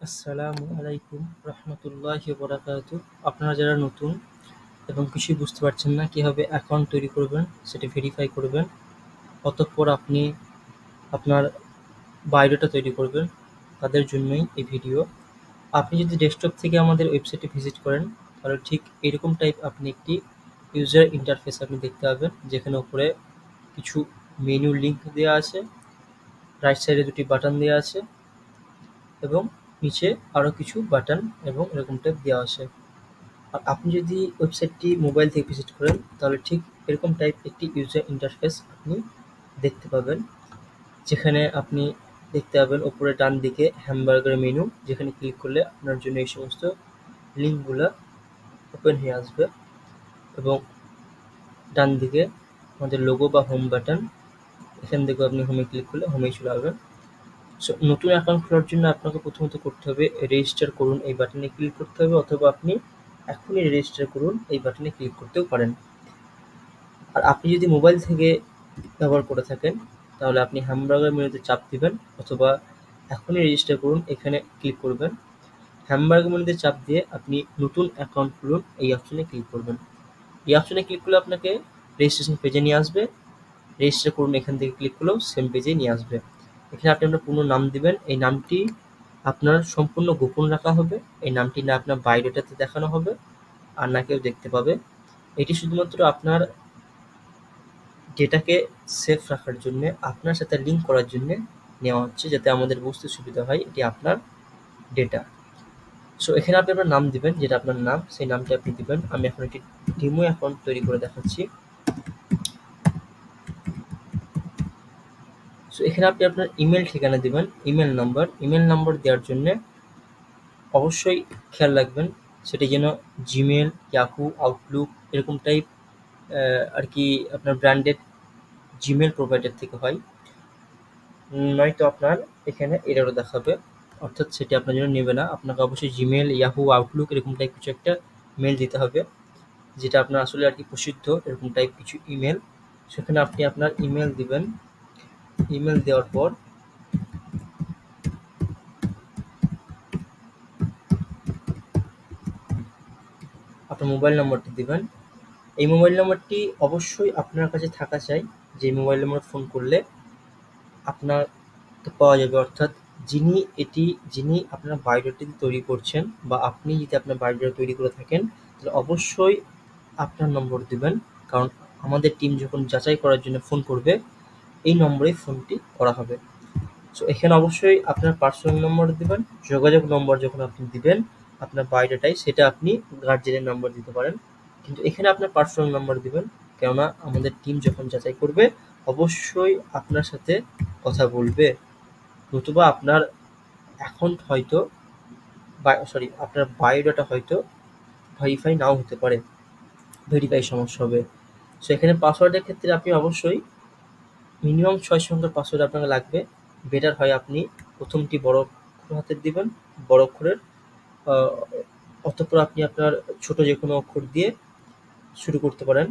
আসসালামু আলাইকুম রহমতুল্লাহি বারাকাতু। আপনারা যারা নতুন এবং কিছুই বুঝতে পারছেন না কিভাবে অ্যাকাউন্ট তৈরি করবেন, সেটা ভেরিফাই করবেন, অতঃপর আপনি আপনার বায়োডাটা তৈরি করবেন, তাদের জন্যই এই ভিডিও। আপনি যদি ডেস্কটপ থেকে আমাদের ওয়েবসাইটে ভিজিট করেন, তাহলে ঠিক এরকম টাইপ আপনি একটি ইউজার ইন্টারফেস আপনি দেখতে পাবেন, যেখানে উপরে কিছু মেনু লিঙ্ক দেওয়া আছে, রাইট সাইডে দুটি বাটন দেওয়া আছে এবং নিচে আরও কিছু বাটন এবং এরকম টাইপ দেওয়া আছে। আর আপনি যদি ওয়েবসাইটটি মোবাইল থেকে ভিজিট করেন, তাহলে ঠিক এরকম টাইপ একটি ইউজার ইন্টারফেস আপনি দেখতে পাবেন, যেখানে আপনি দেখতে পাবেন উপরে ডান দিকে হ্যামবার্গার মেনু, যেখানে ক্লিক করলে আপনার জন্য এই সমস্ত লিঙ্কগুলো ওপেন হয়ে আসবে এবং ডান দিকে আমাদের লোগো বা হোম বাটন, এখান থেকে আপনি হোমে ক্লিক করলে হোমেই চলে আসবেন। সো নতুন অ্যাকাউন্ট খোলার জন্য আপনাকে প্রথমত করতে হবে রেজিস্টার করুন এই বাটনে ক্লিক করতে হবে, অথবা আপনি এখনই রেজিস্টার করুন এই বাটনে ক্লিক করতেও পারেন। আর আপনি যদি মোবাইল থেকে ব্যবহার করে থাকেন, তাহলে আপনি হ্যামবার্গার মেনুতে চাপ দিবেন, অথবা এখনই রেজিস্টার করুন এখানে ক্লিক করবেন। হ্যামবার্গার মেনুতে চাপ দিয়ে আপনি নতুন অ্যাকাউন্ট খুলুন এই অপশনে ক্লিক করবেন। এই অপশনে ক্লিক করলে আপনাকে রেজিস্ট্রেশন পেজে নিয়ে আসবে। রেজিস্টার করুন এখান থেকে ক্লিক করলেও সেম পেজে নিয়ে আসবে। এখানে আপনি আপনার পূর্ণ নাম দিবেন। এই নামটি আপনার সম্পূর্ণ গোপন রাখা হবে। এই নামটি না আপনার বায়োডাটাতে দেখানো হবে, আর না কেউ দেখতে পাবে। এটি শুধুমাত্র আপনার ডেটাকে সেফ রাখার জন্য, আপনার সাথে লিঙ্ক করার জন্য নেওয়া হচ্ছে, যাতে আমাদের বুঝতে সুবিধা হয় এটি আপনার ডেটা। সো এখানে আপনি আপনার নাম দিবেন, যেটা আপনার নাম, সেই নামটি আপনি দিবেন। আমি এখন একটি ডেমো অ্যাকাউন্ট তৈরি করে দেখাচ্ছি। সো এখানে আপনি আপনার ইমেল ঠিকানা দিবেন, ইমেল নাম্বার দেওয়ার জন্য অবশ্যই খেয়াল রাখবেন সেটি যেন জিমেল, ইয়াহু, আউটলুক এরকম টাইপ আর কি আপনার ব্র্যান্ডেড জিমেল প্রোভাইডার থেকে হয়, নয়তো আপনার এখানে এররও দেখাবে, অর্থাৎ সেটি আপনার জন্য নেবে না। আপনাকে অবশ্যই জিমেল, ইয়াহু, আউটলুক এরকম টাইপ কিছু একটা মেল দিতে হবে, যেটা আপনার আসলে আর কি প্রসিদ্ধ এরকম টাইপ কিছু ইমেল। সেখানে আপনি আপনার ইমেল দিবেন। ইমেল দেওয়ার পর আপনার মোবাইল নম্বরটি দিবেন। এই মোবাইল নম্বরটি অবশ্যই আপনার কাছে থাকা চাই, যে মোবাইল নম্বর ফোন করলে আপনার পাওয়া যাবে, অর্থাৎ যিনি আপনার বায়োডাটা তৈরি করছেন, বা আপনি যদি আপনার বায়োডাটা তৈরি করে থাকেন, তাহলে অবশ্যই আপনার নম্বর দিবেন, কারণ আমাদের টিম যখন যাচাই করার জন্য ফোন করবে, এই নম্বরে ফোনটি করা হবে। সো এখানে অবশ্যই আপনার পার্সোনাল নম্বর দিবেন। যোগাযোগ নম্বর যখন আপনি দিবেন আপনার বায়োডাটায়, সেটা আপনি গার্জিয়ানের নম্বর দিতে পারেন, কিন্তু এখানে আপনার পার্সোনাল নম্বর দিবেন, কেননা আমাদের টিম যখন যাচাই করবে অবশ্যই আপনার সাথে কথা বলবে, নতুবা আপনার অ্যাকাউন্ট হয়তো আপনার বায়োডাটা হয়তো ভেরিফাই নাও হতে পারে, ভেরিফাই সমস্যা হবে। সো এখানে পাসওয়ার্ডের ক্ষেত্রে আপনি অবশ্যই মিনিমাম 6 সংখ্যার পাসওয়ার্ড আপনাকে লাগবে। বেটার হয় আপনি প্রথমটি বড় হাতের দিবেন, বড় অক্ষরের, অতঃপর আপনি আপনার ছোট যে কোনো অক্ষর দিয়ে শুরু করতে পারেন।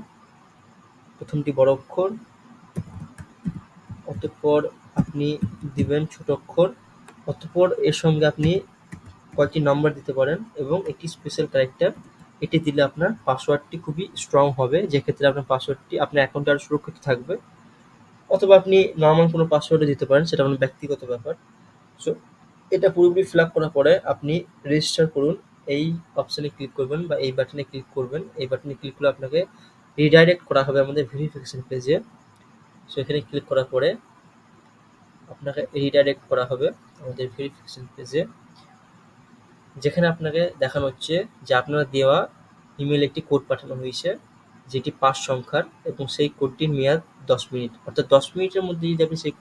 প্রথমটি বড় অক্ষর, অতঃপর আপনি দিবেন ছোট অক্ষর, অতঃপর এর সঙ্গে আপনি কয়েকটি নম্বর দিতে পারেন এবং একটি স্পেশাল ক্যারেক্টার। এটি দিলে আপনার পাসওয়ার্ডটি খুবই স্ট্রং হবে, যেক্ষেত্রে আপনার পাসওয়ার্ডটি আপনার অ্যাকাউন্টে আরও সুরক্ষিত থাকবে। অথবা আপনি নর্মাল কোনো পাসওয়ার্ডও দিতে পারেন, সেটা আপনার ব্যক্তিগত ব্যাপার। সো এটা পুরোপুরি ফিল আপ করার পরে আপনি রেজিস্টার করুন এই অপশানে ক্লিক করবেন, বা এই বাটনে ক্লিক করবেন। এই বাটনে ক্লিক করলে আপনাকে রিডাইরেক্ট করা হবে আমাদের ভেরিফিকেশন পেজে। সো এখানে ক্লিক করার পরে আপনাকে রিডাইরেক্ট করা হবে আমাদের ভেরিফিকেশন পেজে, যেখানে আপনাকে দেখানো হচ্ছে যে আপনার দেওয়া ইমেলে একটি কোড পাঠানো হয়েছে, যেটি 5 সংখ্যার, এবং সেই কোডটির মেয়াদ 10 মিনিট, অর্থাৎ 10 মিনিটের মধ্যে যদি আপনি সেই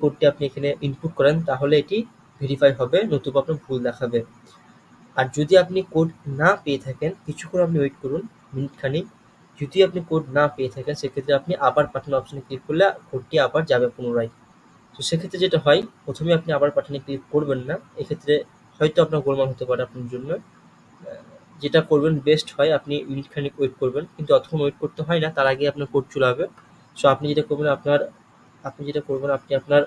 কোডটি আপনি এখানে ইনপুট করেন, তাহলে এটি ভেরিফাই হবে, নতুবা আপনার ভুল দেখাবে। আর যদি আপনি কোড না পেয়ে থাকেন, কিছুক্ষণ আপনি ওয়েট করুন, মিনিটখানেক। যদি আপনি কোড না পেয়ে থাকেন, সেক্ষেত্রে আপনি আবার পাঠানো অপশনে ক্লিক করলে কোডটি আবার যাবে পুনরায়। তো সেক্ষেত্রে যেটা হয়, প্রথমে আপনি আবার পাঠানে ক্লিক করবেন না, এক্ষেত্রে হয়তো আপনার গোলমাল হতে পারে আপনার জন্য। যেটা করবেন বেস্ট হয়, আপনি মিনিটখানেক ওয়েট করবেন, কিন্তু অতক্ষণ ওয়েট করতে হয় না, তার আগে আপনার কোড চলে যাবে। সো আপনি যেটা করবেন আপনি আপনার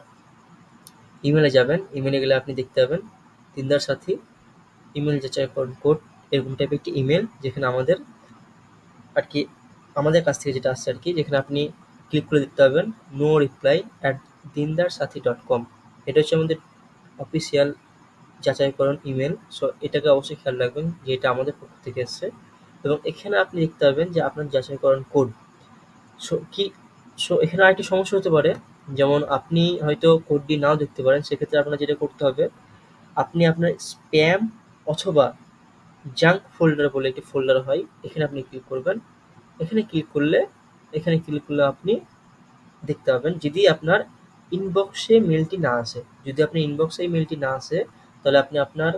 ইমেলে যাবেন, ইমেলে গেলে আপনি দেখতে পাবেন দিনদার সাথী ইমেল যাচাইকরণ কোড, এরকম টাইপের একটি ইমেল, যেখানে আমাদের আর কি আমাদের কাছ থেকে যেটা আসছে আর কি, যেখানে আপনি ক্লিক করে দেখতে পাবেন নো রিপ্লাই অ্যাট dindarsathi.com। এটা হচ্ছে আমাদের অফিসিয়াল যাচাইকরণ ইমেল। সো এটাকে অবশ্যই খেয়াল রাখবেন যে এটা আমাদের পক্ষ থেকে এসছে, এবং এখানে আপনি দেখতে পাবেন যে আপনার যাচাইকরণ কোড। সো এখানে আরেকটি সমস্যা হতে পারে, যেমন আপনি হয়তো কোডটি নাও দেখতে পারেন। সেক্ষেত্রে আপনার যেটা করতে হবে, আপনি আপনার স্প্যাম অথবা জাঙ্ক ফোল্ডার বলে একটি ফোল্ডার হয়, এখানে আপনি ক্লিক করবেন। এখানে ক্লিক করলে আপনি দেখতে পাবেন যদি আপনার ইনবক্সে মেলটি না আসে। যদি আপনার ইনবক্সে মেলটি না আসে, তাহলে আপনি আপনার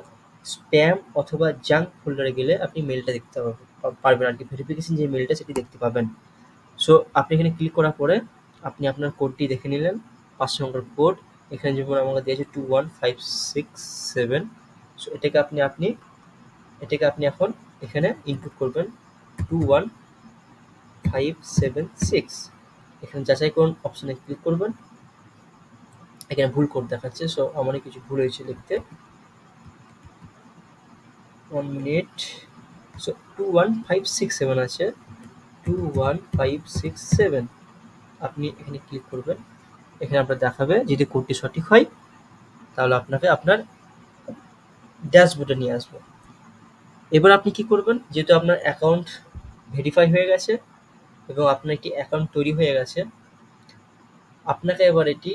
স্প্যাম অথবা জাঙ্ক ফোল্ডারে গেলে আপনি মেলটা দেখতে পারবেন আর কি, ভেরিফিকেশন যে মেলটা সেটি দেখতে পাবেন। সো আপনি এখানে ক্লিক করার পরে আপনি আপনার কোডটি দেখে নিলেন, 5 সংখ্যার কোড। এখানে যেমন আমাকে দিয়েছে 21567। সো এটাকে আপনি এখন এখানে ইনপুট করবেন 21576। এখানে যাচাই করুন অপশনে ক্লিক করবেন। এখানে ভুল কোড দেখাচ্ছে, সো আমারই কিছু ভুল হয়েছে লিখতে। 1 মিনিট। সো 21567 আছে, 21567 আপনি এখানে ক্লিক করবেন। এখানে আপনার দেখাবে যদি কোডটি সঠিক হয়, তাহলে আপনাকে আপনার ড্যাশবোর্ডে নিয়ে আসবে। এবার আপনি কি করবেন, যেহেতু আপনার অ্যাকাউন্ট ভেরিফাই হয়ে গেছে এবং আপনার একটি অ্যাকাউন্ট তৈরি হয়ে গেছে, আপনাকে এবার এটি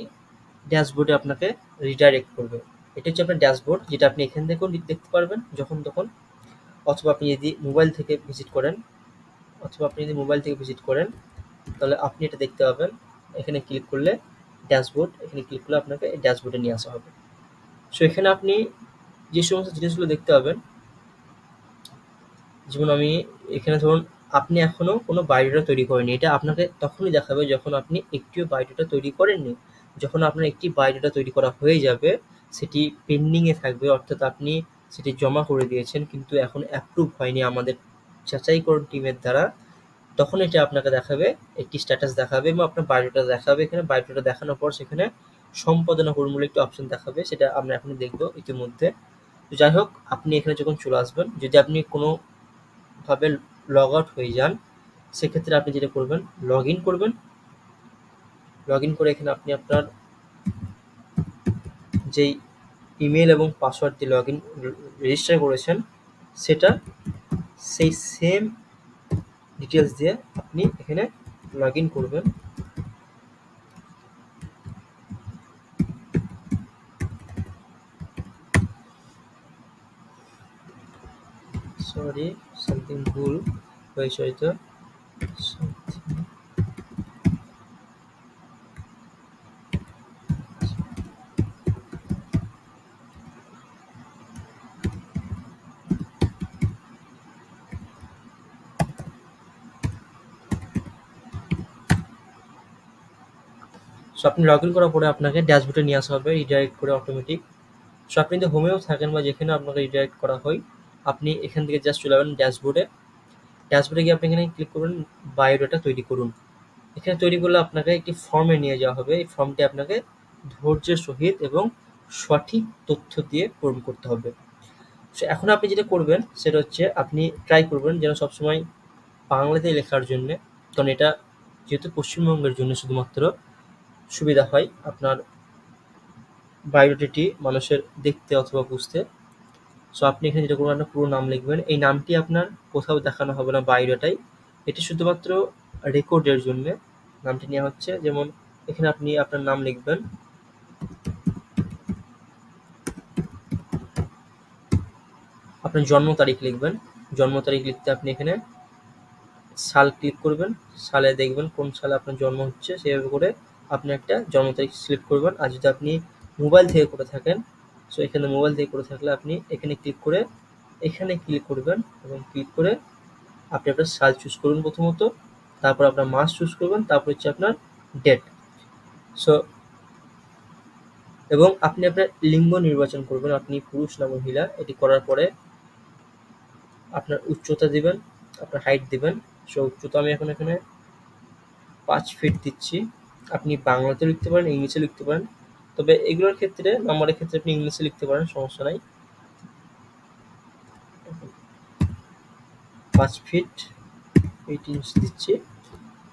ড্যাশবোর্ডে আপনাকে রিডাইরেক্ট করবে। এটা হচ্ছে আপনার ড্যাশবোর্ড, যেটা আপনি এখান থেকেও দেখতে পারবেন যখন তখন, অথবা আপনি যদি মোবাইল থেকে ভিজিট করেন তাহলে আপনি এটা দেখতে পাবেন। এখানে ক্লিক করলে ড্যাশবোর্ড, এখানে ক্লিক করলে আপনাকে ড্যাশবোর্ডে নিয়ে আসা হবে। সো এখানে আপনি যে সমস্ত জিনিসগুলো দেখতে পাবেন, যেমন আমি এখানে ধরুন আপনি এখনো কোনো বায়োডাটা তৈরি করেননি, এটা আপনাকে তখনই দেখাবে যখন আপনি একটিও বায়োডাটা তৈরি করেননি। যখন আপনার একটি বায়োডাটা তৈরি করা হয়ে যাবে, সেটি পেন্ডিংয়ে থাকবে, অর্থাৎ আপনি সেটি জমা করে দিয়েছেন কিন্তু এখন অ্যাপ্রুভ হয়নি আমাদের যাচাইকরণ টিমের দ্বারা, তখন এটা আপনাকে দেখাবে, একটি স্ট্যাটাস দেখাবে এবং আপনার বায়োডাটা দেখাবে। এখানে বায়োডাটা দেখানোর পর সেখানে সম্পাদনা করুন বলে একটি অপশন দেখাবে, সেটা আমরা এখন দেখবো ইতিমধ্যে। তো যাই হোক, আপনি এখানে যখন চলে আসবেন, যদি আপনি কোনোভাবে লগ আউট হয়ে যান, সেক্ষেত্রে আপনি যেটা করবেন, লগ ইন করবেন। লগ ইন করে এখানে আপনি আপনার যেই ইমেল এবং পাসওয়ার্ড দিয়ে লগ ইন রেজিস্টার করেছেন, সেটা সেই সেম ডিটেলস দিয়ে আপনি এখানে লগ ইন করবেন। সরি, সামথিং ভুল হয়েছে হয়তো। সো আপনি লগ ইন করার পরে আপনাকে ড্যাশবোর্ডে নিয়ে আসা হবে রিডাইরেক্ট করে অটোমেটিক। সো আপনি যদি হোমেও থাকেন বা যেখানে আপনাকে রিডাইরেক্ট করা হয়, আপনি এখান থেকে জাস্ট চলে যাবেন ড্যাশবোর্ডে। ড্যাশবোর্ডে গিয়ে আপনি এখানে ক্লিক করবেন বায়োডাটা তৈরি করুন। এখানে তৈরি করলে আপনাকে একটি ফর্মে নিয়ে যাওয়া হবে। এই ফর্মটি আপনাকে ধৈর্যের সহিত এবং সঠিক তথ্য দিয়ে পূরণ করতে হবে। সো এখন আপনি যেটা করবেন সেটা হচ্ছে আপনি ট্রাই করবেন যেন সবসময় বাংলাতে লেখার জন্যে, কারণ এটা যেহেতু পশ্চিমবঙ্গের জন্য শুধুমাত্র সুবিধা হয় আপনার বায়োডাটাটি মানুষের দেখতে অথবা বুঝতে। সো আপনি এখানে যেটা করবেন, আপনার পুরো নাম লিখবেন। এই নামটি আপনার কোথাও দেখানো হবে না বায়োডাটায়, এটি শুধুমাত্র রেকর্ডের জন্য নামটি নেওয়া হচ্ছে। যেমন এখানে আপনি আপনার নাম লিখবেন, আপনার জন্ম তারিখ লিখবেন। জন্ম তারিখ লিখতে আপনি এখানে সাল ক্লিক করবেন, সালে দেখবেন কোন সালে আপনার জন্ম হচ্ছে, সেভাবে করে আপনি একটা জন্ম তারিখ সিলেক্ট করবেন। আর যদি আপনি মোবাইল থেকে করে থাকেন, সো এখানে মোবাইল থেকে করে থাকলে আপনি এখানে ক্লিক করবেন এবং ক্লিক করে আপনি আপনার সাল চুজ করুন প্রথমত, তারপর আপনার মাস চুজ করবেন, তারপর হচ্ছে আপনার ডেট। সো এবং আপনি আপনার লিঙ্গ নির্বাচন করবেন, আপনি পুরুষ না মহিলা। এটি করার পরে আপনার উচ্চতা দিবেন, আপনার হাইট দিবেন। সো উচ্চতা আমি এখন এখানে 5 ফিট দিচ্ছি। আপনি বাংলাতেও লিখতে পারেন, ইংলিশে লিখতে পারেন, তবে এগুলোর ক্ষেত্রে নাম্বারের ক্ষেত্রে আপনি ইংলিশে লিখতে পারেন, সমস্যা নাই। 5 ফিট 8 ইঞ্চ দিচ্ছি।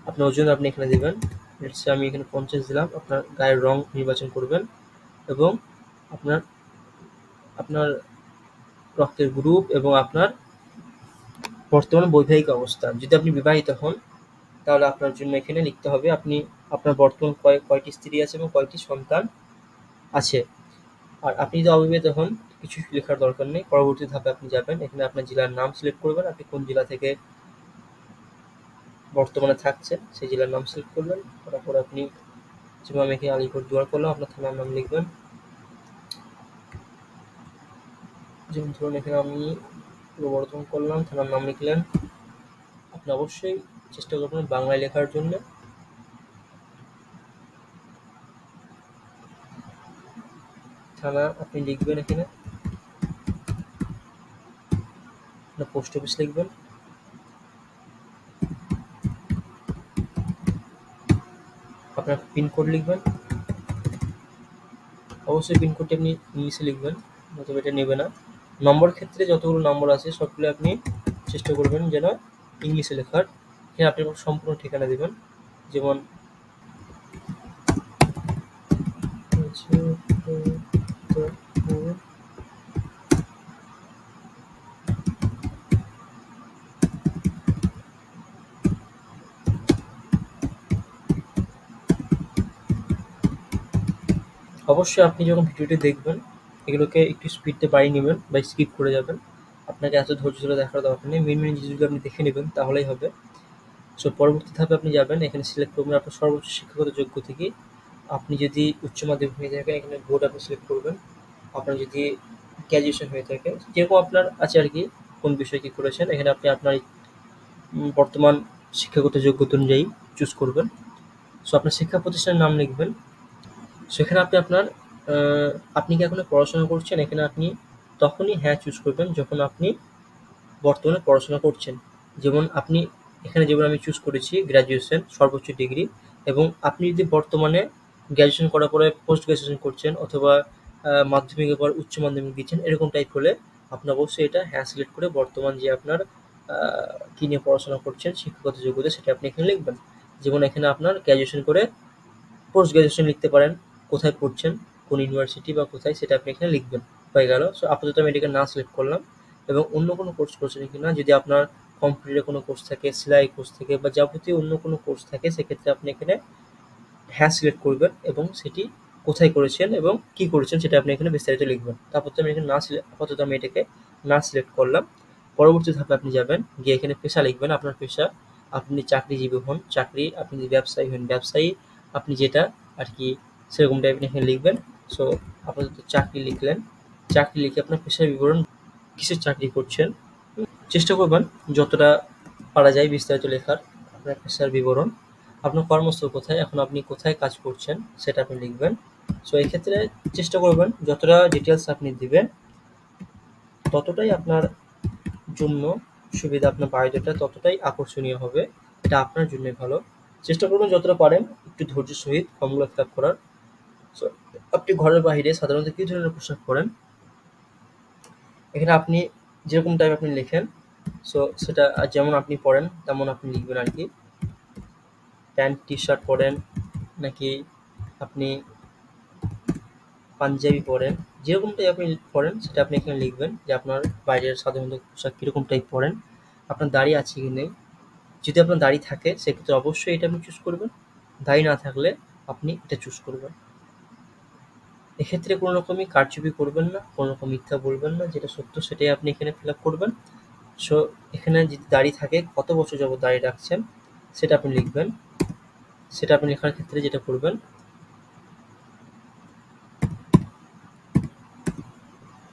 আপনার ওজন আপনি এখানে দেবেন, লেটস সে আমি এখানে 50 দিলাম। আপনার গায়ের রং নির্বাচন করবেন এবং আপনার আপনার রক্তের গ্রুপ এবং আপনার বর্তমান বৈবাহিক অবস্থান। যদি আপনি বিবাহিত হন তাহলে আপনার জন্য এখানে লিখতে হবে আপনি আপনার বর্তমান কয়টি স্ত্রী আছে এবং কয়টি সন্তান আছে। আর আপনি যদি অবিবাহিত হন কিছু লেখার দরকার নেই। পরবর্তী ধাপে আপনি যাবেন, এখানে আপনার জেলার নাম সিলেক্ট করবেন, আপনি কোন জেলা থেকে বর্তমানে থাকছেন সেই জেলার নাম সিলেক্ট করবেন। করার পর আপনি, যেমন আমি এখানে আলিপুরদুয়ার করলাম, আপনার থানার নাম লিখবেন। যেমন ধরুন এখানে আমি প্রবর্তন করলাম, থানার নাম লিখলেন। আপনি অবশ্যই চেষ্টা করবেন বাংলায় লেখার জন্য। থানা আপনি লিখবেন, এখানে পোস্ট অফিস লিখবেন। আপনার পিনকোড লিখবেন, অবশ্যই পিনকোডটি আপনি ইংলিশে লিখবেন, নতুবা এটা নেবে না। নম্বর ক্ষেত্রে যতগুলো নম্বর আছে সবগুলো আপনি চেষ্টা করবেন যেন ইংলিশে লেখার। এখানে আপনি সম্পূর্ণ ঠিকানা দেবেন, যেমন অবশ্যই আপনি যখন ভিডিওটি দেখবেন এগুলোকে একটু স্পিডটা বাড়িয়ে নেবেন বা স্কিপ করে যাবেন। আপনাকে এত ধৈর্য ধরে দেখার দরকার নেই, মেন জিনিসগুলো আপনি দেখে নেবেন তাহলেই হবে। সো পরবর্তী ধাপে আপনি যাবেন, এখানে সিলেক্ট করবেন আপনার সর্বোচ্চ শিক্ষাগত যোগ্যতা কি। আপনি যদি উচ্চ মাধ্যমিক হয়ে থাকেন এখানে বোর্ড আপনি সিলেক্ট করবেন। আপনার যদি গ্র্যাজুয়েশন হয়ে থাকে, যেরকম আপনার আছে আর কি, কোন বিষয়ে কি করেছেন, এখানে আপনি আপনার বর্তমান শিক্ষাগত যোগ্যতা অনুযায়ী চুজ করবেন। সো আপনার শিক্ষা প্রতিষ্ঠানের নাম লিখবেন। সেখানে আপনি আপনার আপনি কি এখনো পড়াশোনা করছেন, এখানে আপনি তখনই হ্যাঁ চুজ করবেন যখন আপনি বর্তমানে পড়াশোনা করছেন। যেমন আপনি এখানে, যেমন আমি চুজ করেছি গ্র্যাজুয়েশন সর্বোচ্চ ডিগ্রি, এবং আপনি যদি বর্তমানে গ্র্যাজুয়েশন করার পরে পোস্ট গ্র্যাজুয়েশন করছেন অথবা মাধ্যমিকের পর উচ্চ মাধ্যমিক দিচ্ছেন, এরকম টাইপ হলে আপনি অবশ্যই এটা হ্যাঁ সিলেক্ট করে বর্তমান যে আপনার কী নিয়ে পড়াশোনা করছেন শিক্ষাগত যোগ্যতা সেটা আপনি এখানে লিখবেন। যেমন এখানে আপনার গ্র্যাজুয়েশন করে পোস্ট গ্র্যাজুয়েশন লিখতে পারেন, কোথায় পড়ছেন, কোন ইউনিভার্সিটি বা কোথায় সেটা আপনি এখানে লিখবেন। হয়ে গেল। সো আপাতত আমি এটাকে না সিলেক্ট করলাম। এবং অন্য কোনো কোর্স করছেন কিনা, যদি আপনার কম্পিউটারে কোনো কোর্স থাকে, সেলাই কোর্স থাকে বা যাবতীয় অন্য কোনো কোর্স থাকে, সেক্ষেত্রে আপনি এখানে হ্যাঁ সিলেক্ট করবেন এবং সেটি কোথায় করেছেন এবং কি করেছেন সেটা আপনি এখানে বিস্তারিত লিখবেন। তারপর তো আমি এখানে আপাতত আমি এটাকে না সিলেক্ট করলাম। পরবর্তী ধাপে আপনি যাবেন, গিয়ে এখানে পেশা লিখবেন, আপনার পেশা। আপনি চাকরিজীবী হন চাকরি, আপনি যদি ব্যবসায়ী হন ব্যবসায়ী, আপনি যেটা আর কি সেরকম টাইপের এখানে লিখবেন। সো আপাতত চাকরি লিখলেন। চাকরি লিখে আপনার পেশার বিবরণ, কিসের চাকরি করছেন, চেষ্টা করবেন যতটা পারা যায় বিস্তারিত লেখার। আপনার পেশার বিবরণ, আপনার কর্মস্থল কোথায়, এখন আপনি কোথায় কাজ করছেন সেটা আপনি লিখবেন। সো এই ক্ষেত্রে চেষ্টা করবেন যতটা ডিটেলস আপনি দিবেন ততটাই আপনার জন্য সুবিধা, আপনার বায়োডাটা ততটাই আকর্ষণীয় হবে, এটা আপনার জন্যই ভালো। চেষ্টা করবেন যতটা পারেন একটু ধৈর্যের সহিত ফর্মগুলো ফিল আপ করার। সো আপনি ঘরের বাইরে সাধারণত কী ধরনের পোশাক পরেন, এখানে আপনি যেরকম টাইপ আপনি লেখেন, সো সেটা যেমন আপনি পড়েন তেমন আপনি লিখবেন আর কি। প্যান্ট টি শার্ট পরেন নাকি আপনি পাঞ্জাবি পরেন, যেরকম টাইপ আপনি পরেন সেটা আপনি এখানে লিখবেন, যে আপনার বাইরের সাধারণত পোশাক কীরকম টাইপ পরেন, আপনার দাড়ি আছে কি নেই। যদি আপনার দাড়ি থাকে সেক্ষেত্রে অবশ্যই এটা আপনি চুজ করবেন, দাড়ি না থাকলে আপনি এটা চুজ করবেন। এক্ষেত্রে কোনো রকমই কারচুপি করবেন না, কোনো রকম মিথ্যা বলবেন না, যেটা সত্য সেটাই আপনি এখানে ফিল আপ করবেন। সো এখানে যদি দাড়ি থাকে কত বছর যাবত দাড়ি রাখছেন সেটা আপনি লিখবেন। সেটা আপনি লেখার ক্ষেত্রে যেটা করবেন,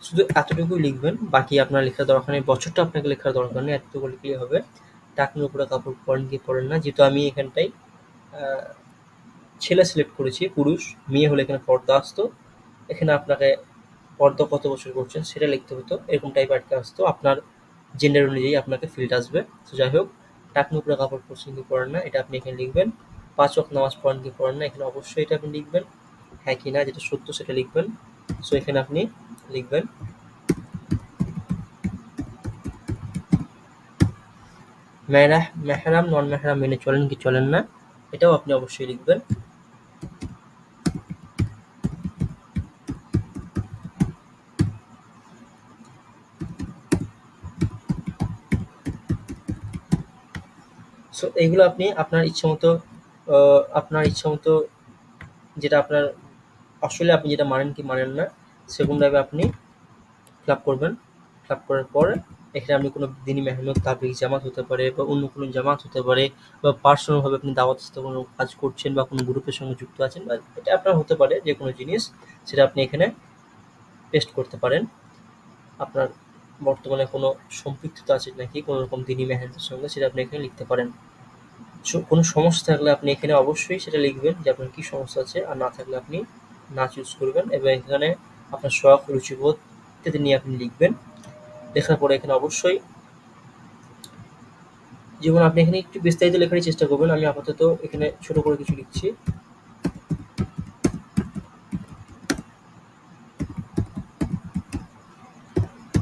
শুধু এতটুকুই লিখবেন, বাকি আপনার লেখার দরকার নেই, বছরটা আপনাকে লেখার দরকার নেই, এতটুকু লিখলেই হবে। টাকনুর উপরে কাপড় পরেন কি পরেন না, যেহেতু আমি এখানটায় ছেলে সিলেক্ট করেছি, পুরুষ মেয়ে হলে এখানে পর্দা আসতো, এখানে আপনাকে পর্দা কত বছর করছেন সেটা লিখতে হতো, এরকম টাইপ আটকে আসতো, আপনার জেন্ডার অনুযায়ী আপনাকে ফিল্ড আসবে। তো যাই হোক, টাকনুর উপরে কাপড় পরছেন কি পরেন না এটা আপনি এখানে লিখবেন। 5 ওয়াক্ত নামাজ পড়েন কি পড়েন না, এখানে অবশ্যই এটা আপনি লিখবেন। হ্যাঁ কি না, যেটা সত্য সেটা লিখবেন। সো এখানে আপনি লিখবেন মেহরাম নন মেহরাম মেনে চলেন কি চলেন না, এটাও আপনি অবশ্যই লিখবেন। সো এইগুলো আপনি আপনার ইচ্ছা মতো যেটা আপনার আসলে আপনি যেটা মানেন কি মানেন না সেরকমভাবে আপনি ফিল আপ করবেন। ফিল আপ করার পর এখানে আপনি কোনো দিনী মেহনত তাবলিগ জামাত হতে পারে বা অন্য কোনো জামাত হতে পারে, বা পার্সোনালভাবে আপনি দাওয়াত সাথে কোনো কাজ করছেন বা কোনো গ্রুপের সঙ্গে যুক্ত আছেন, বা এটা আপনার হতে পারে যে কোনো জিনিস, সেটা আপনি এখানে পেস্ট করতে পারেন। আপনার বর্তমানে কোনো সম্পৃক্ততা আছে নাকি কোনো রকম দিনী মেহনতের সঙ্গে, সেটা আপনি এখানে লিখতে পারেন। কোনো সমস্যা থাকলে আপনি এখানে অবশ্যই সেটা লিখবেন যে আপনার কি সমস্যা আছে, আর না থাকলে আপনি না চুজ করবেন এবং এখানে আপনার শখ রুচিবোধ ইত্যাদি নিয়ে আপনি লিখবেন। লেখার পরে এখানে অবশ্যই যেমন আপনি এখানে একটু বিস্তারিত লেখারই চেষ্টা করবেন। আমি আপাতত এখানে ছোট করে কিছু লিখছি।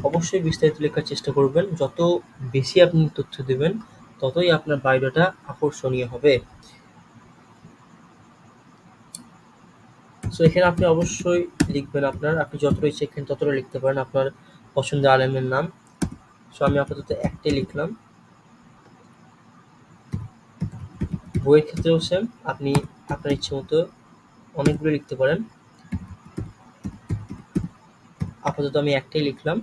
অবশ্যই বিস্তারিত লেখার চেষ্টা করবেন। যত বেশি আপনি তথ্য দেবেন ততই আপনার বায়োডাটা আকর্ষণীয় হবে। সো এখানে আপনি অবশ্যই লিখবেন আপনি যতটা ইচ্ছে এখানে ততটা লিখতে পারেন আপনার পছন্দের আলেমের নাম। সো আমি আপাতত একটাই লিখলাম। বইয়ের ক্ষেত্রেও সেম, আপনি আপনার ইচ্ছে মতো অনেকগুলো লিখতে পারেন। আপাতত আমি একটাই লিখলাম।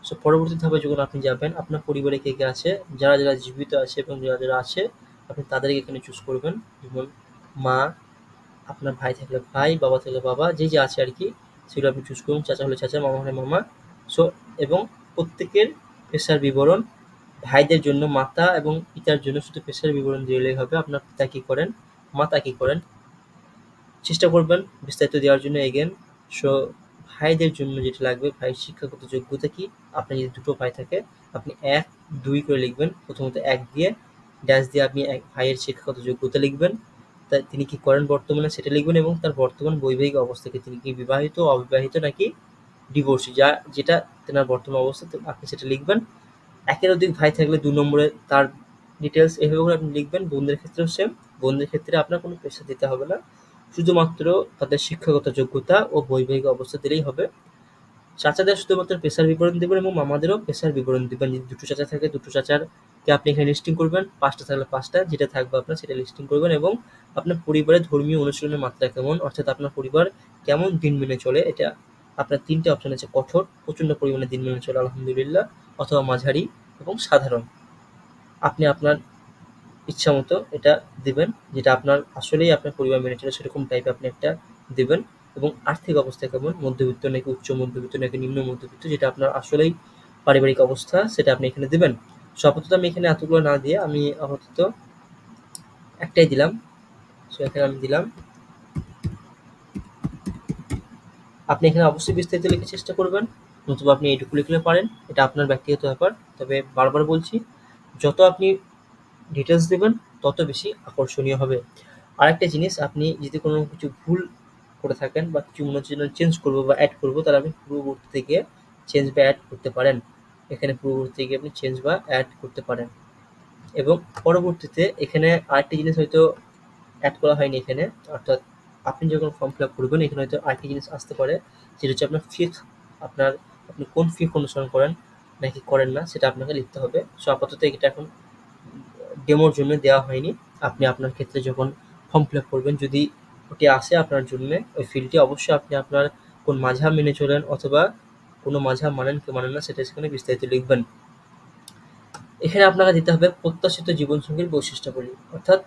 সো পরবর্তী ধাপে যখন আপনি যাবেন আপনার পরিবারে কে কে আছে, যারা যারা জীবিত আছে এবং যারা যারা আছে আপনি তাদেরকে এখানে চুজ করবেন। যেমন মা, আপনার ভাই থাকলে ভাই, বাবা থাকলে বাবা, যে যে আছে আর কি সেগুলো আপনি চুজ করুন। চাচা হলে চাচা, মামা হলে মামা। সো এবং প্রত্যেকের পেশার বিবরণ, ভাইদের জন্য মাতা এবং পিতার জন্য শুধু পেশার বিবরণ দিলেই হবে। আপনার পিতা কি করেন, মাতা কি করেন, চেষ্টা করবেন বিস্তারিত দেওয়ার জন্য এগেন। সো ভাইদের জন্য যেটা লাগবে, ভাইয়ের শিক্ষাগত যোগ্যতা কি, আপনার যদি দুটো ভাই থাকে আপনি ১, ২ করে লিখবেন। প্রথমত ১ দিয়ে ড্যাশ দিয়ে আপনি ভাইয়ের শিক্ষাগত যোগ্যতা লিখবেন, তিনি কি করেন বর্তমানে সেটা লিখবেন, এবং তার বর্তমান বৈবাহিক অবস্থা কি, তিনি কি বিবাহিত, অবিবাহিত নাকি ডিভোর্সি, যেটা তেনার বর্তমান অবস্থা আপনি সেটা লিখবেন। একের অধিক ভাই থাকলে ২ নম্বরে তার ডিটেলস এভাবে করে আপনি লিখবেন। বোনদের ক্ষেত্রেও সেম, বোনদের ক্ষেত্রে আপনার কোনো পেশা দিতে হবে না, শুধুমাত্র তাদের শিক্ষাগত যোগ্যতা ও বৈবাহিক অবস্থা দিলেই হবে। চাচাদের শুধুমাত্র পেশার বিবরণ দেবেন এবং মামাদেরও পেশার বিবরণ দেবেন। যদি দুটো চাচা থাকে দুটো চাচারকে আপনি এখানে লিস্টিং করবেন, ৫টা থাকলে ৫টা, যেটা থাকবে আপনার সেটা লিস্টিং করবেন। এবং আপনার পরিবারের ধর্মীয় অনুশীলনের মাত্রা কেমন, অর্থাৎ আপনার পরিবার কেমন দিন মেনে চলে, এটা আপনার ৩টে অপশন আছে: কঠোর, প্রচণ্ড পরিমাণে দিন মেনে চলে আলহামদুলিল্লাহ, অথবা মাঝারি এবং সাধারণ। আপনি আপনার ইচ্ছা মতো এটা দিবেন, যেটা আপনার আসলেই আপনার পরিবার মেনে চলে সেরকম টাইপের আপনি একটা দিবেন। এবং আর্থিক অবস্থা কেমন, মধ্যবিত্ত নাকি উচ্চ মধ্যবিত্ত নাকি নিম্ন মধ্যবিত্ত, যেটা আপনার আসলেই পারিবারিক অবস্থা সেটা আপনি এখানে দিবেন। সো আপাতত আমি এখানে এতগুলো না দিয়ে আমি আপাতত একটাই দিলাম। সো এখানে আমি দিলাম। আপনি এখানে অবশ্যই বিস্তারিত লিখার চেষ্টা করবেন, নতুবা আপনি এইটুকু লিখলে পারেন, এটা আপনার ব্যক্তিগত ব্যাপার। তবে বারবার বলছি, যত আপনি ডিটেলস দেবেন তত বেশি আকর্ষণীয় হবে। আরেকটা জিনিস, আপনি যদি কোনো কিছু ভুল করে থাকেন বা কিছু মনে হচ্ছে যেন চেঞ্জ করবো বা অ্যাড করবো, তাহলে আপনি পূর্ববর্তী গিয়ে চেঞ্জ বা অ্যাড করতে পারেন। এখানে পূর্ববর্তী গিয়ে আপনি চেঞ্জ বা অ্যাড করতে পারেন। এবং পরবর্তীতে এখানে আরেকটি জিনিস হয়তো অ্যাড করা হয়নি এখানে, অর্থাৎ আপনি যখন ফর্ম ফিল আপ করবেন এখানে হয়তো আরেকটি জিনিস আসতে পারে, যেটা হচ্ছে আপনার ফিক, আপনার আপনি কোন ফিক অনুসরণ করেন নাকি করেন না সেটা আপনাকে লিখতে হবে। সো আপাতত এটা এখন ডেমোর জন্য দেওয়া হয়নি। আপনি আপনার ক্ষেত্রে যখন ফর্ম ফিল আপ করবেন, যদি ওটি আসে আপনার জন্য ওই ফিল্ডটি, অবশ্যই আপনি আপনার কোন মাঝহাব মেনে চলেন অথবা কোনো মাঝহাব মানেন কি মানেন না সেটা সেখানে বিস্তারিত লিখবেন। এখানে আপনাকে দিতে হবে প্রত্যাশিত জীবনসঙ্গীর বৈশিষ্ট্যাবলী, অর্থাৎ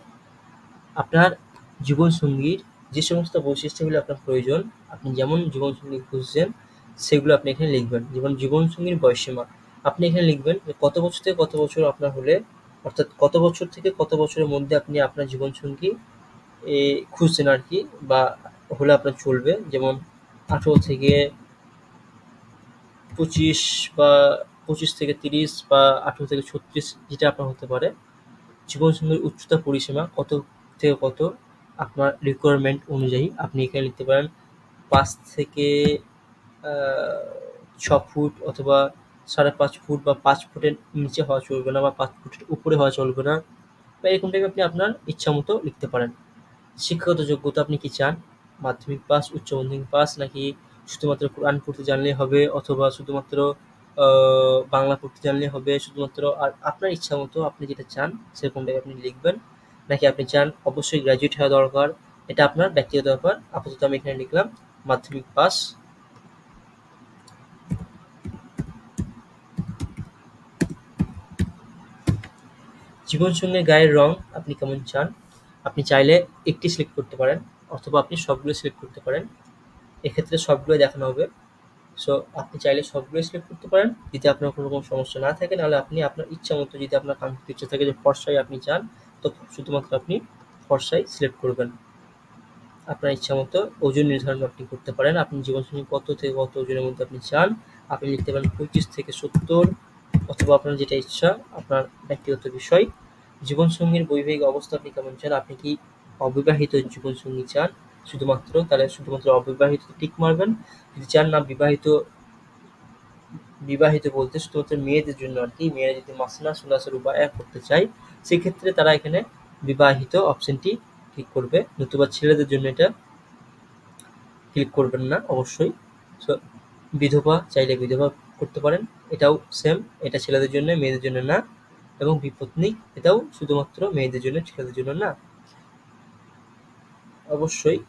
আপনার জীবনসঙ্গীর যে সমস্ত বৈশিষ্ট্যগুলো আপনার প্রয়োজন, আপনি যেমন জীবনসঙ্গী খুঁজছেন সেগুলো আপনি এখানে লিখবেন। যেমন জীবনসঙ্গীর বয়সসীমা আপনি এখানে লিখবেন যে কত বছর থেকে কত বছর আপনার হলে, অর্থাৎ কত বছর থেকে কত বছরের মধ্যে আপনি আপনার জীবনসঙ্গী খুঁজছেন আর কি, বা হলে আপনার চলবে। যেমন ১৮ থেকে ২৫ বা ২৫ থেকে ৩০ বা ১৮ থেকে ৩৬, যেটা আপনার হতে পারে। জীবনসঙ্গীর উচ্চতা পরিসীমা কত থেকে কত আপনার রিকোয়ারমেন্ট অনুযায়ী আপনি এখানে লিখতে পারেন 5 থেকে 6 ফুট অথবা 5.5 ফুট বা 5 ফুটের নিচে হওয়া চলবে না বা 5 ফুটের উপরে হওয়া চলবে না, বা এরকম টাইপের আপনি আপনার ইচ্ছা মতো লিখতে পারেন। শিক্ষাগত যোগ্যতা আপনি কি চান? মাধ্যমিক পাস, উচ্চ মাধ্যমিক পাস, নাকি শুধুমাত্র কোরআন পড়তে জানলেই হবে, অথবা শুধুমাত্র বাংলা পড়তে জানলেই হবে, শুধুমাত্র আর আপনার ইচ্ছা মতো আপনি যেটা চান সেরকমটাই আপনি লিখবেন, নাকি আপনি চান অবশ্যই গ্র্যাজুয়েট হওয়া দরকার, এটা আপনার ব্যক্তিগত ব্যাপার। আপাতত আমি এখানে লিখলাম মাধ্যমিক পাস। জীবনসঙ্গীর গায়ের রং আপনি কেমন চান? আপনি চাইলে একটি সিলেক্ট করতে পারেন অথবা আপনি সবগুলো সিলেক্ট করতে পারেন। এক্ষেত্রে সবগুলোই দেখানো হবে। সো আপনি চাইলে সবগুলোই সিলেক্ট করতে পারেন যদি আপনার কোনো রকম সমস্যা না থাকে, নাহলে আপনি আপনার ইচ্ছা মতো, যদি আপনার কাঙ্ক্ষিত ইচ্ছা থাকে যে ফর্সাই আপনি চান, তো শুধুমাত্র আপনি ফর্সাই সিলেক্ট করবেন। আপনার ইচ্ছা মতো ওজন নির্ধারণ আপনি করতে পারেন। আপনি জীবনসঙ্গী কত থেকে কত ওজনের মধ্যে আপনি চান, আপনি লিখতে পারেন 25 থেকে 70, অথবা আপনার যেটা ইচ্ছা, আপনার ব্যক্তিগত বিষয়। জীবনসঙ্গীর বৈবাহিক অবস্থা আপনি কেমন চান? আপনি কি অবিবাহিত জীবনসঙ্গী চান শুধুমাত্র, তাহলে শুধুমাত্র অবিবাহিত টিক মারবেন। যদি চান না বিবাহিত, বিবাহিত বলতে শুধুমাত্র মেয়েদের জন্য আর কি, মেয়েরা যদি মাসনা সুলাসা রুবায়া করতে চায় সেক্ষেত্রে তারা এখানে বিবাহিত অপশনটি ক্লিক করবে, নতুবা ছেলেদের জন্য এটা ক্লিক করবেন না অবশ্যই। সো বিধবা চাইলে বিধবা করতে পারেন, এটাও সেম, এটা ছেলেদের জন্য, মেয়েদের জন্য না। এবং বিপত্নিক, এটাও শুধুমাত্র মেয়েদের জন্য, ছেলেদের জন্য না। অবশ্যই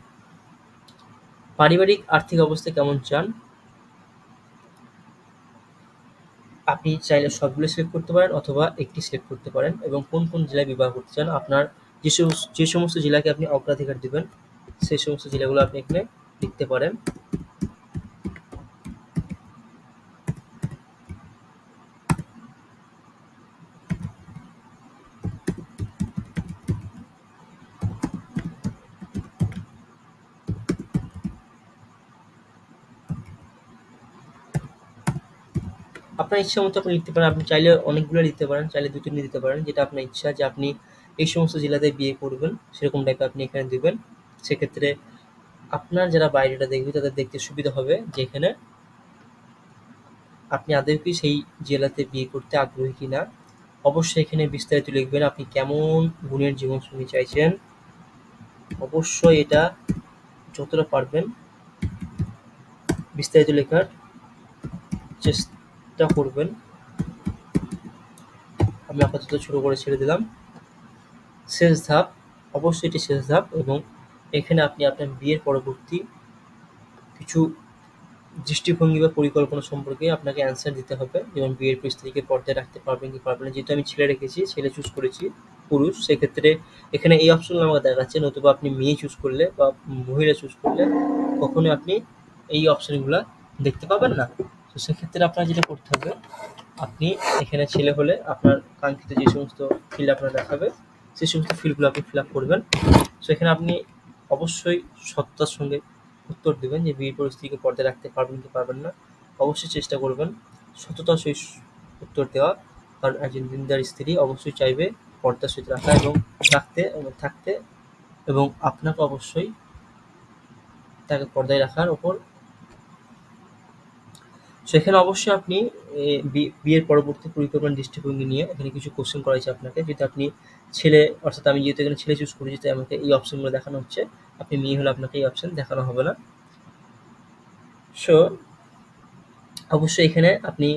পারিবারিক আর্থিক অবস্থা কেমন চান? আপনি চাইলে সবগুলো সিলেক্ট করতে পারেন অথবা একটি সিলেক্ট করতে পারেন, এবং কোন কোন জেলায় বিবাহ করতে চান, আপনার যে সমস্ত জেলাকে আপনি অগ্রাধিকার দিবেন সেই সমস্ত জেলাগুলো আপনি এখানে লিখতে পারেন। আপনার ইচ্ছা মতো আপনি লিখতে পারেন। আপনি চাইলে অনেকগুলো লিখতে পারেন, চাইলে 2-3 দিতে পারেন, যেটা আপনার ইচ্ছা যে আপনি এই সমস্ত জেলাতে বিয়ে করবেন সেরকম টাইপের আপনি এখানে দিবেন। সেক্ষেত্রে আপনার যারা বাইরেটা দেখবে তাদের দেখতে সুবিধা হবে যে এখানে আপনি আদৌ কি সেই জেলাতে বিয়ে করতে আগ্রহী কিনা। অবশ্যই এখানে বিস্তারিত লিখবেন আপনি কেমন গুণের জীবনসঙ্গী চাইছেন। অবশ্যই এটা যতটা পারবেন বিস্তারিত লেখার চেষ্টা করবেন। আমি আপাতত ছোট করে ছেড়ে দিলাম। শেষ ধাপ, অবশ্যই এটি শেষ ধাপ, এবং এখানে আপনি আপনার বিয়ের পরবর্তী কিছু দৃষ্টিভঙ্গি বা পরিকল্পনা সম্পর্কে আপনাকে অ্যান্সার দিতে হবে, যেমন বিয়ের পর স্ত্রীকে পর্দায় রাখতে পারবেন কি পারবেন না। যেহেতু আমি ছেলে রেখেছি, ছেলে চুজ করেছি, পুরুষ, সেক্ষেত্রে এখানে এই অপশনগুলো আমাকে দেখাচ্ছে, নতুবা আপনি মেয়ে চুজ করলে বা মহিলা চুজ করলে কখনোই আপনি এই অপশনগুলো দেখতে পাবেন না। তো সেক্ষেত্রে আপনার যেটা করতে হবে, আপনি এখানে ছেলে হলে আপনার কাঙ্ক্ষিত যে সমস্ত ফিল্ড আপনার দেখাবে সেই সমস্ত ফিল্ডগুলো আপনি ফিল আপ করবেন। সো এখানে আপনি অবশ্যই সততার সঙ্গে উত্তর দেবেন যে বিয়ের পর স্ত্রীকে পর্দায় রাখতে পারবেন কি পারবেন না। অবশ্যই চেষ্টা করবেন সততার সহিত উত্তর দেওয়া, কারণ একজন দিনদার স্ত্রী অবশ্যই চাইবে পর্দার সহিত রাখা এবং রাখতে এবং থাকতে, এবং আপনাকে অবশ্যই তাকে পর্দায় রাখার ওপর। সেখানে অবশ্যই আপনি বিয়ের পরবর্তী পরিকল্পনা দৃষ্টিভঙ্গি নিয়ে এখানে কিছু কোশ্চেন করা হয়েছে আপনাকে। যদি আপনি ছেলে, অর্থাৎ আমি যেহেতু এখানে ছেলে চুজ করেছি তাই আমাকে এই অপশনগুলো দেখানো হচ্ছে, আপনি মেয়ে হলে আপনাকে এই অপশন দেখানো হবে না। সো অবশ্যই এখানে আপনি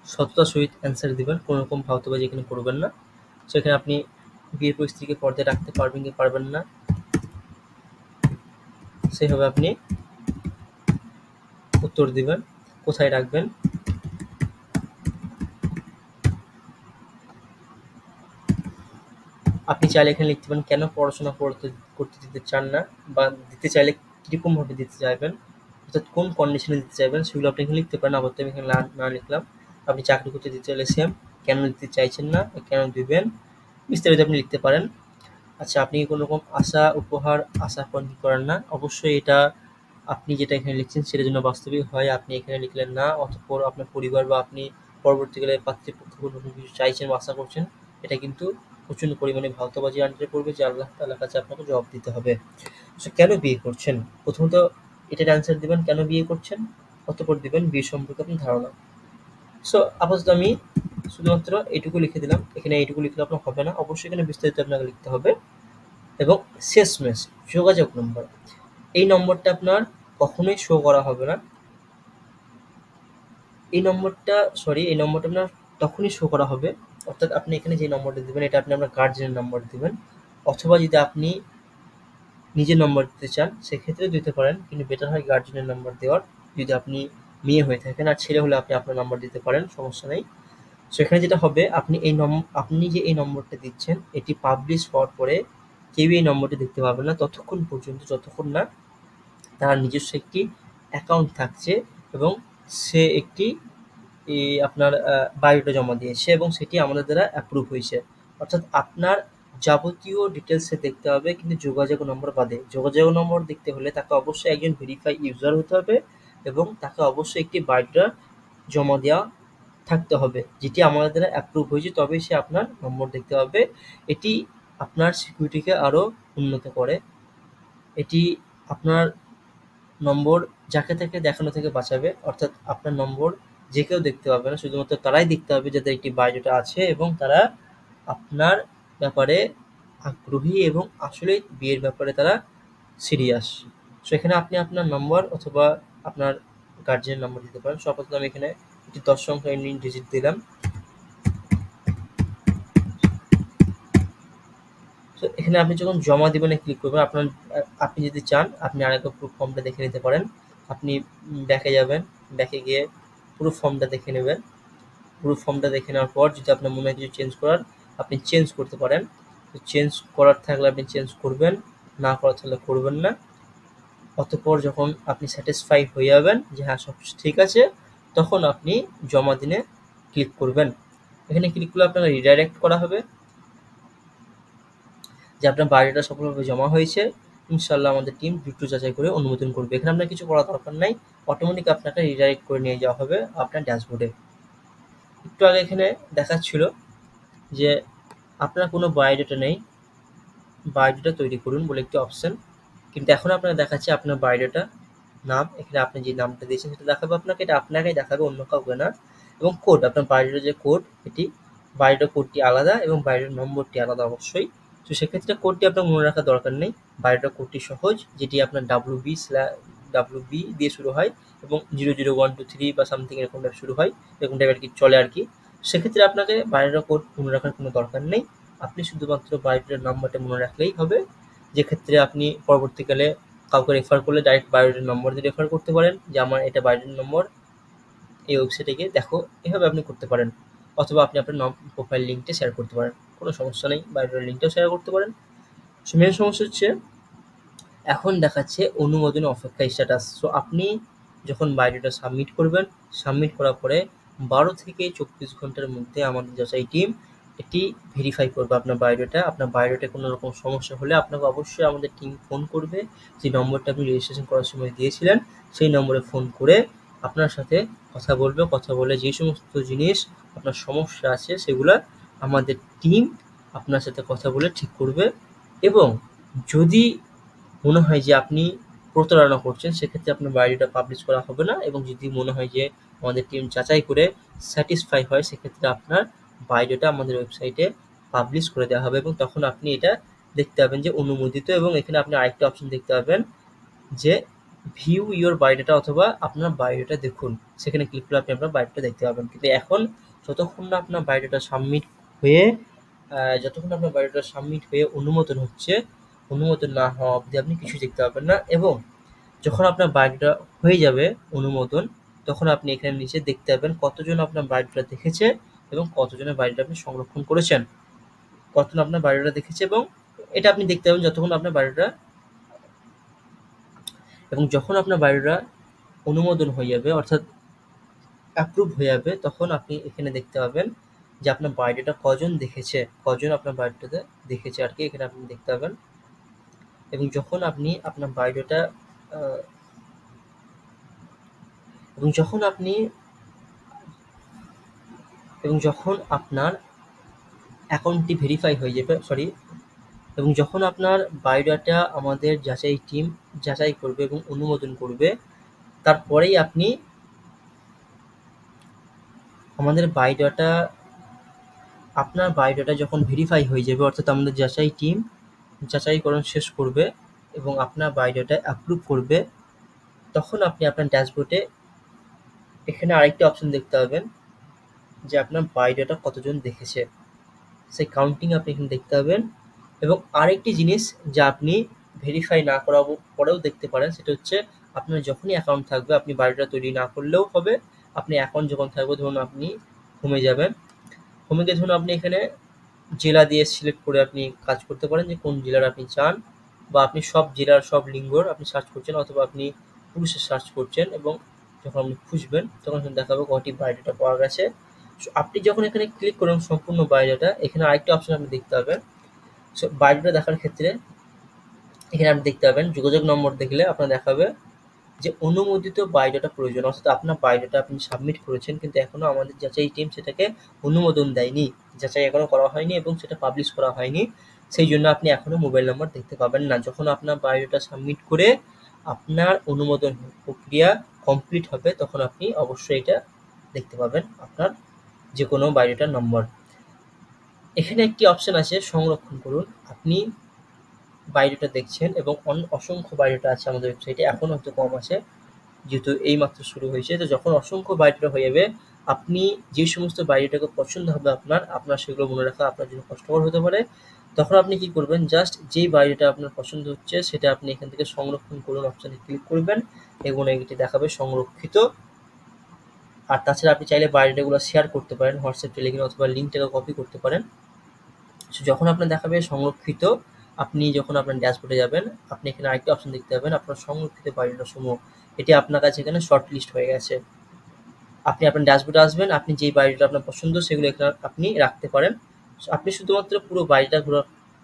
সততার সহিত অ্যান্সার দিবেন, কোনো রকম ফালতুবাজি এখানে করবেন না। সেখানে আপনি বিয়ের পর স্ত্রীকে পর্দায় রাখতে পারবেন কি পারবেন না সেভাবে আপনি উত্তর দিবেন। কোথায় রাখবেন, আপনি চাইলে এখানে লিখতে পারেন কেন পড়াশোনা করতে দিতে চান না, বা দিতে চাইলে কিরকম ভাবে দিতে চাইবেন, অর্থাৎ কোন কন্ডিশনে দিতে চাইবেন সেগুলো আপনি এখানে লিখতে পারেন। আপাতত আমি এখানে না লিখলাম। আপনি চাকরি করতে দিতে চাইলে সেম, কেন দিতে চাইছেন না, কেন দিবেন, বিস্তারিত আপনি লিখতে পারেন। আচ্ছা, আপনি কি কোনো রকম উপহার আশা করেন না? অবশ্যই এটা আপনি যেটা এখানে লিখছেন সেটা যেন বাস্তবিক হয় আপনি এখানে লিখলেন না, অতঃপর আপনার পরিবার বা আপনি পরবর্তীকালে পাত্রীপক্ষ কোনো রকম কিছু চাইছেন বা আশা করছেন, এটা কিন্তু প্রচন্ড পরিমাণে ভাওতাবাজির আন্ডারে পড়বে, যে আল্লাহ তাআলার কাছে আপনাকে জবাব দিতে হবে। কেন বিয়ে করছেন? প্রথমত এটার অ্যান্সার দিবেন কেন বিয়ে করছেন, অতঃপর দিবেন বিয়ে সম্পর্কে আপনার ধারণা। সো আপাতত আমি শুধুমাত্র এইটুকু লিখে দিলাম, এখানে এইটুকু লিখলে আপনার হবে না, অবশ্যই এখানে বিস্তারিত আপনাকে লিখতে হবে। এবং শেষমেশ যোগাযোগ নম্বর, এই নম্বরটা আপনার কখনোই শো করা হবে না, এই নম্বরটা আপনার তখনই শো করা হবে, অর্থাৎ আপনি এখানে যে নম্বরটা দিবেন এটা আপনি আপনার গার্জিয়ানের নাম্বার দিবেন, অথবা যদি আপনি নিজের নম্বর দিতে চান সেক্ষেত্রে দিতে পারেন, কিন্তু বেটার হয় গার্জিয়ানের নাম্বার দেওয়ার, যদি আপনি মেয়ে হয়ে থাকেন, আর ছেলে হলে আপনি আপনার নাম্বার দিতে পারেন, সমস্যা নেই। সেখানে যেটা হবে, আপনি যে এই নম্বরটা দিচ্ছেন এটি পাবলিশ হওয়ার পরে কেউ এই নম্বরটি দেখতে পাবে না ততক্ষণ পর্যন্ত যতক্ষণ না তার নিজস্ব একটি অ্যাকাউন্ট থাকছে এবং সে একটি আপনার বায়োডাটা জমা দিয়েছে এবং সেটি আমাদের দ্বারা অ্যাপ্রুভ হয়েছে। অর্থাৎ আপনার যাবতীয় ডিটেলসে দেখতে হবে, কিন্তু যোগাযোগ নম্বর বাদে। যোগাযোগ নম্বর দেখতে হলে তাকে অবশ্যই একজন ভেরিফাই ইউজার হতে হবে এবং তাকে অবশ্যই একটি বায়োডাটা জমা দেওয়া থাকতে হবে, যেটি আমাদের দ্বারা অ্যাপ্রুভ হয়েছে, তবেই সে আপনার নম্বর দেখতে পাবে। এটি আপনার সিকিউরিটিকে আরও উন্নত করে, এটি আপনার নম্বর যাকে তাকে দেখানো থেকে বাঁচাবে, অর্থাৎ আপনার নম্বর যে কেউ দেখতে পাবে না, শুধুমাত্র তারাই দেখতে পাবে যাদের একটি বায়োডাটা আছে এবং তারা আপনার ব্যাপারে আগ্রহী এবং আসলে বিয়ের ব্যাপারে তারা সিরিয়াস। সো এখানে আপনি আপনার নম্বর অথবা আপনার গার্জিয়ানের নম্বর দিতে পারেন। সো আপাতত আমি এখানে একটি 10 সংখ্যা এন্ডিং ডিজিট দিলাম। তো এখানে আপনি যখন জমা দিবেন ক্লিক করবেন, আপনি যদি চান আপনি আরেকবার পুরো ফর্মটা দেখে নিতে পারেন। আপনি ব্যাকে যাবেন, ব্যাকে গিয়ে পুরো ফর্মটা দেখে নেবেন। পুরো ফর্মটা দেখে নেওয়ার পর যদি আপনার মনে হয় কিছু চেঞ্জ করার, আপনি চেঞ্জ করতে পারেন। তো চেঞ্জ করার থাকলে আপনি চেঞ্জ করবেন, না করার থাকলে করবেন না। অতঃপর যখন আপনি স্যাটিসফাই হয়ে যাবেন যে হ্যাঁ সব কিছু ঠিক আছে, তখন আপনি জমা দিনে ক্লিক করবেন। এখানে ক্লিক করলে আপনাকে রিডাইরেক্ট করা হবে যে আপনার বায়োডাটা সফলভাবে জমা হয়েছে, ইনশাআল্লাহ আমাদের টিম দ্রুত যাচাই করে অনুমোদন করবে। এখানে আপনার কিছু করার দরকার নাই, অটোমেটিক আপনাকে রিডাইরেক্ট করে নিয়ে যাওয়া হবে আপনার ড্যাশবোর্ডে। একটু আগে এখানে দেখাচ্ছিল যে আপনার কোনো বায়োডাটা নেই, বায়োডাটা তৈরি করুন বলে একটি অপশন, কিন্তু এখন আপনাকে দেখাচ্ছে আপনার বায়োডাটা নাম, এখানে আপনি যে নামটা দিয়েছেন সেটা দেখাবে আপনাকে, এটা আপনাকেই দেখাবে, অন্য কাউকে না। এবং কোড, আপনার বায়োডাটার যে কোড, এটি বায়োডাটা কোডটি আলাদা এবং বায়োডাটার নম্বরটি আলাদা অবশ্যই। তো সেক্ষেত্রে কোডটি আপনার মনে রাখার দরকার নেই, বায়োডাটা কোডটি সহজ, যেটি আপনার WB দিয়ে শুরু হয় এবং 00123 বা সামথিং এরকম টাইপ শুরু হয়, এরকম টাইপ আর কি চলে আর কি। সেক্ষেত্রে আপনাকে বায়োডাটা কোড মনে রাখার কোনো দরকার নেই, আপনি শুধুমাত্র বায়োডাটার নাম্বারটা মনে রাখলেই হবে। যেক্ষেত্রে আপনি পরবর্তীকালে কাউকে রেফার করলে ডাইরেক্ট বায়োডাটার নম্বর দিয়ে রেফার করতে পারেন যে আমার এটা বায়োডাটার নম্বর, এই ওয়েবসাইটে গিয়ে দেখো, এভাবে আপনি করতে পারেন। অথবা আপনি আপনার প্রোফাইল লিঙ্কটা শেয়ার করতে পারেন, কোনো সমস্যা নেই, বায়োডাটার লিঙ্কটাও শেয়ার করতে পারেন। সো মেন সমস্যা হচ্ছে এখন দেখাচ্ছে অনুমোদন অপেক্ষা স্ট্যাটাস। সো আপনি যখন বায়োডাটা সাবমিট করবেন, সাবমিট করার পরে 12 থেকে 24 ঘন্টার মধ্যে আমাদের যাচাই টিম এটি ভেরিফাই করবে আপনার বায়োডাটা। আপনার বায়োডাটায় কোনো রকম সমস্যা হলে আপনাকে অবশ্যই আমাদের টিম ফোন করবে, যে নম্বরটা আপনি রেজিস্ট্রেশন করার সময় দিয়েছিলেন সেই নম্বরে ফোন করে আপনার সাথে কথা বলবে। কথা বলে যে সমস্ত জিনিস আপনার সমস্যা আছে সেগুলো আমাদের টিম আপনার সাথে কথা বলে ঠিক করবে। এবং যদি মনে হয় যে আপনি প্রতারণা করছেন, সেক্ষেত্রে আপনার বায়োডাটা পাবলিশ করা হবে না। এবং যদি মনে হয় যে আমাদের টিম যাচাই করে স্যাটিসফাই হয়, সেক্ষেত্রে আপনার বায়োডাটা আমাদের ওয়েবসাইটে পাবলিশ করে দেওয়া হবে এবং তখন আপনি এটা দেখতে পাবেন যে অনুমোদিত। এবং এখানে আপনি আরেকটা অপশন দেখতে পাবেন যে ভিউ ইওর বায়োডাটা অথবা আপনার বায়োডাটা দেখুন, সেখানে ক্লিক করে আপনি আপনার বায়োডাটা দেখতে পাবেন। কিন্তু এখন যতক্ষণ না আপনার বায়োডাটা সাবমিট হয়ে অনুমোদন হচ্ছে, অনুমোদন না হওয়া অবধি আপনি কিছু দেখতে পাবেন না। এবং যখন আপনার বায়োডাটা হয়ে যাবে অনুমোদন, তখন আপনি এখানে নিচে দেখতে পাবেন কতজন আপনার বায়োডাটা দেখেছে এবং কতজনের বায়োডাটা আপনি সংরক্ষণ করেছেন, কতজন আপনার বায়োডাটা দেখেছে। এবং এটা আপনি দেখতে পাবেন যতক্ষণ আপনার বায়োডাটা, এবং যখন আপনার বায়োডাটা অনুমোদন হয়ে যাবে অর্থাৎ অ্যাপ্রুভ হয়ে যাবে, তখন আপনি এখানে দেখতে পাবেন যে আপনার বায়োডাটা কজন দেখেছে, কজন আপনার বায়োডাটাতে দেখেছে আর কি, এখানে আপনি দেখতে পাবেন। এবং যখন আপনি আপনার বায়োডাটা এবং যখন আপনার অ্যাকাউন্টটি ভেরিফাই হয়ে যাবে, এবং যখন আপনার বায়োডাটা আমাদের যাচাই টিম যাচাই করবে এবং অনুমোদন করবে, তারপরেই আপনি আমাদের বায়োডাটা আপনার বায়োডাটা যখন ভেরিফাই হয়ে যাবে, অর্থাৎ আমাদের যাচাই টিম যাচাইকরণ শেষ করবে এবং আপনার বায়োডাটা অ্যাপ্রুভ করবে, তখন আপনি আপনার ড্যাশবোর্ডে এখানে আরেকটি অপশন দেখতে পাবেন যে আপনার বায়োডাটা কতজন দেখেছে, সেই কাউন্টিং আপনি এখানে দেখতে পাবেন। এবং আরেকটি জিনিস যা আপনি ভেরিফাই না করা পরেও দেখতে পারেন, সেটা হচ্ছে আপনার যখনই অ্যাকাউন্ট থাকবে, আপনি বায়োডাটা তৈরি না করলেও হবে, আপনি অ্যাকাউন্ট যখন থাকবে, ধরুন আপনি হোমে যাবেন, হোমে গিয়ে ধরুন আপনি এখানে জেলা দিয়ে সিলেক্ট করে আপনি কাজ করতে পারেন যে কোন জেলার আপনি চান, বা আপনি সব জেলার সব লিঙ্গর আপনি সার্চ করছেন, অথবা আপনি পুরুষের সার্চ করছেন, এবং যখন আপনি খুঁজবেন তখন এখানে দেখাবে কয়টি বায়োডাটা পাওয়া গেছে। সো আপনি যখন এখানে ক্লিক করবেন সম্পূর্ণ বায়োডাটা, এখানে আরেকটি অপশন আপনি দেখতে পাবেন। সো বায়োডাটা দেখার ক্ষেত্রে এখানে আপনি দেখতে পাবেন যোগাযোগ নম্বর দেখলে আপনার দেখাবে যে অনুমোদিত বায়োডাটা প্রয়োজন, অর্থাৎ আপনার বায়োডাটা আপনি সাবমিট করেছেন কিন্তু এখনো আমাদের যাচাই টিম সেটাকে অনুমোদন দেয়নি, যাচাই এখনো করা হয়নি এবং সেটা পাবলিশ করা হয়নি, সেই জন্য আপনি এখনো মোবাইল নাম্বার দেখতে পাবেন না। যখন আপনার বায়োডাটা সাবমিট করে আপনার অনুমোদন প্রক্রিয়া কমপ্লিট হবে, তখন আপনি অবশ্যই এটা দেখতে পাবেন আপনার যে কোনো বায়োডাটার নম্বর। এখানে একটি অপশন আছে সংরক্ষণ করুন। আপনি বায়োডাটা দেখছেন এবং অসংখ্য বায়োডাটা আছে আমাদের ওয়েবসাইটে, এখন হয়তো কম আছে যেহেতু এইমাত্র শুরু হয়েছে। তো যখন অসংখ্য বায়োডাটা হয়ে যাবে, আপনি যে সমস্ত বায়োডাটাকে পছন্দ হবে আপনার সেগুলো মনে রাখা আপনার জন্য কষ্টকর হতে পারে। তখন আপনি কি করবেন, জাস্ট যেই বায়োডাটা আপনার পছন্দ হচ্ছে সেটা আপনি এখান থেকে সংরক্ষণ করুন অপশানে ক্লিক করবেন এবং এটি দেখাবে সংরক্ষিত। আর তাছাড়া আপনি চাইলে বায়োডাটাগুলো শেয়ার করতে পারেন হোয়াটসঅ্যাপ, টেলিগ্রাম অথবা লিঙ্কটাকে কপি করতে পারেন। যখন আপনার দেখাবে সংরক্ষিত, আপনি যখন আপনার ড্যাশবোর্ডে যাবেন, আপনি এখানে আরেকটা অপশন দেখতে পাবেন আপনার সংরক্ষিত বায়োডাটা সমূহ, এটি আপনার কাছে এখানে শর্ট লিস্ট হয়ে গেছে। আপনি আপনার ড্যাশবোর্ডে আসবেন, আপনি যেই বায়োডাটা আপনার পছন্দ সেগুলো এখানে আপনি রাখতে পারেন। আপনি শুধুমাত্র পুরো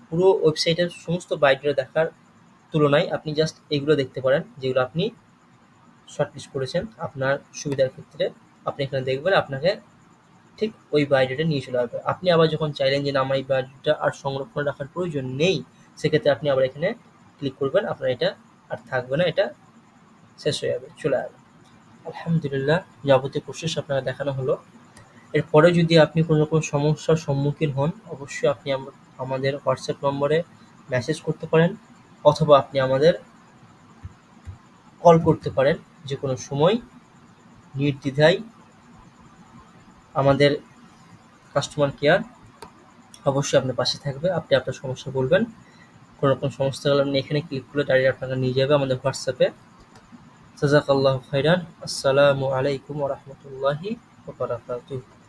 পুরো ওয়েবসাইটের সমস্ত বায়োডাটা দেখার তুলনায় আপনি জাস্ট এগুলো দেখতে পারেন যেগুলো আপনি শর্ট লিস্ট করেছেন আপনার সুবিধার ক্ষেত্রে। আপনি এখানে দেখবেন, আপনাকে ঠিক ওই বায়োডাটা নিয়ে চলে আসবে। আপনি আবার যখন চাইলেন যে না আমার এই বায়োডাটা আর সংরক্ষণ রাখার প্রয়োজন নেই, সেক্ষেত্রে আপনি আবার এখানে ক্লিক করবেন, আপনার এটা আর থাকবে না, এটা শেষ হয়ে যাবে, চলে আসবে। আলহামদুলিল্লাহ, যাবতীয় প্রসেস আপনারা দেখানো হলো। এরপরে যদি আপনি কোনো রকম সমস্যার সম্মুখীন হন, অবশ্যই আপনি আমাদের হোয়াটসঅ্যাপ নম্বরে মেসেজ করতে পারেন, অথবা আপনি আমাদের কল করতে পারেন যে কোনো সময় নির্দ্বিধায়। আমাদের কাস্টমার কেয়ার অবশ্যই আপনার পাশে থাকবে। আপনি আপনার সমস্যা বলবেন, কোনো রকম সমস্যা হলে আপনি এখানে ক্লিক করলে ডাইরেক্ট আপনাকে নিয়ে যাবে আমাদের হোয়াটসঅ্যাপে। জাযাকাল্লাহু খাইরান। আসসালামু আলাইকুম ওয়া রাহমাতুল্লাহি ওয়া বারাকাতুহু।